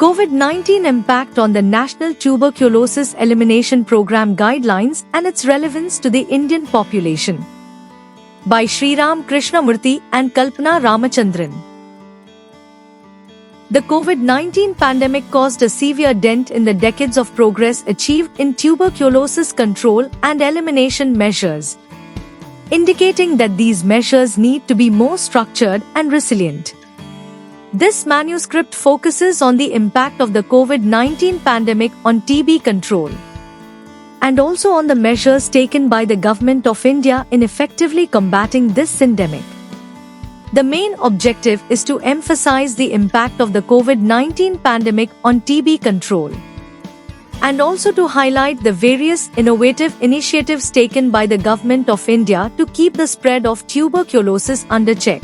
COVID-19 Impact on the National Tuberculosis Elimination Program Guidelines and its relevance to the Indian population. By Sriram Krishnamurthy and Kalpana Ramachandran. The COVID-19 pandemic caused a severe dent in the decades of progress achieved in tuberculosis control and elimination measures, indicating that these measures need to be more structured and resilient. This manuscript focuses on the impact of the COVID-19 pandemic on TB control, and also on the measures taken by the Government of India in effectively combating this endemic. The main objective is to emphasize the impact of the COVID-19 pandemic on TB control, and also to highlight the various innovative initiatives taken by the Government of India to keep the spread of tuberculosis under check.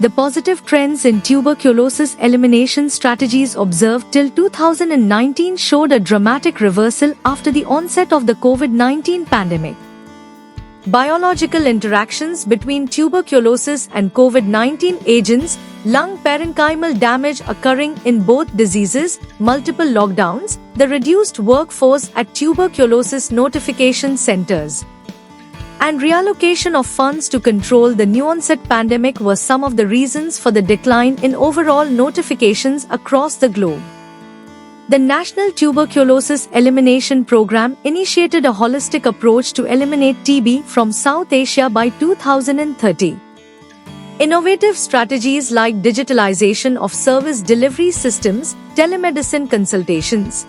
The positive trends in tuberculosis elimination strategies observed till 2019 showed a dramatic reversal after the onset of the COVID-19 pandemic. Biological interactions between tuberculosis and COVID-19 agents, lung parenchymal damage occurring in both diseases, multiple lockdowns, the reduced workforce at tuberculosis notification centers, and reallocation of funds to control the new onset pandemic were some of the reasons for the decline in overall notifications across the globe. The National Tuberculosis Elimination Program initiated a holistic approach to eliminate TB from South Asia by 2030. Innovative strategies like digitalization of service delivery systems, telemedicine consultations,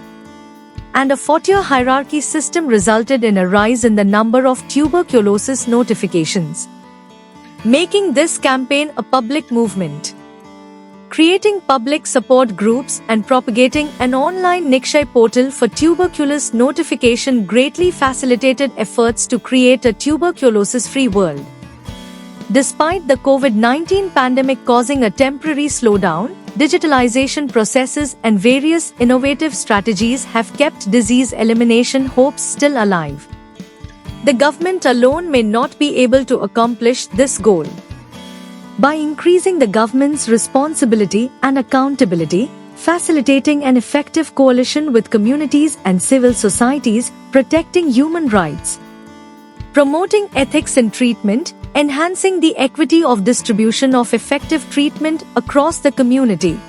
and a 4-tier hierarchy system resulted in a rise in the number of tuberculosis notifications, making this campaign a public movement. Creating public support groups and propagating an online Nikshay portal for tuberculosis notification greatly facilitated efforts to create a tuberculosis-free world. Despite the COVID-19 pandemic causing a temporary slowdown, digitalization processes and various innovative strategies have kept disease elimination hopes still alive. The government alone may not be able to accomplish this goal. By increasing the government's responsibility and accountability, facilitating an effective coalition with communities and civil societies, protecting human rights, promoting ethics in treatment, enhancing the equity of distribution of effective treatment across the community,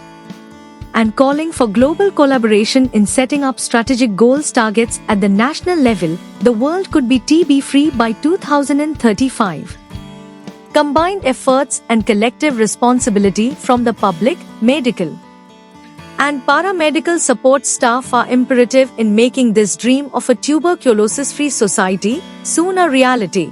and calling for global collaboration in setting up strategic goals targets at the national level, the world could be TB-free by 2035. Combined efforts and collective responsibility from the public, medical, and paramedical support staff are imperative in making this dream of a tuberculosis-free society soon a reality.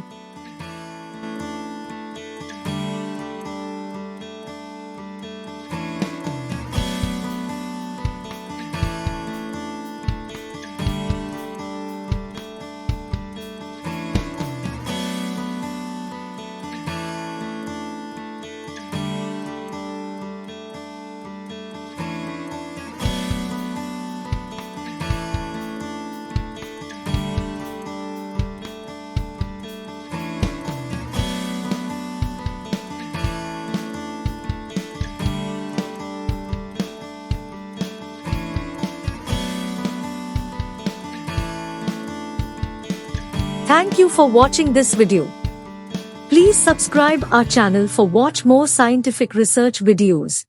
Thank you for watching this video. Please subscribe our channel for watch more scientific research videos.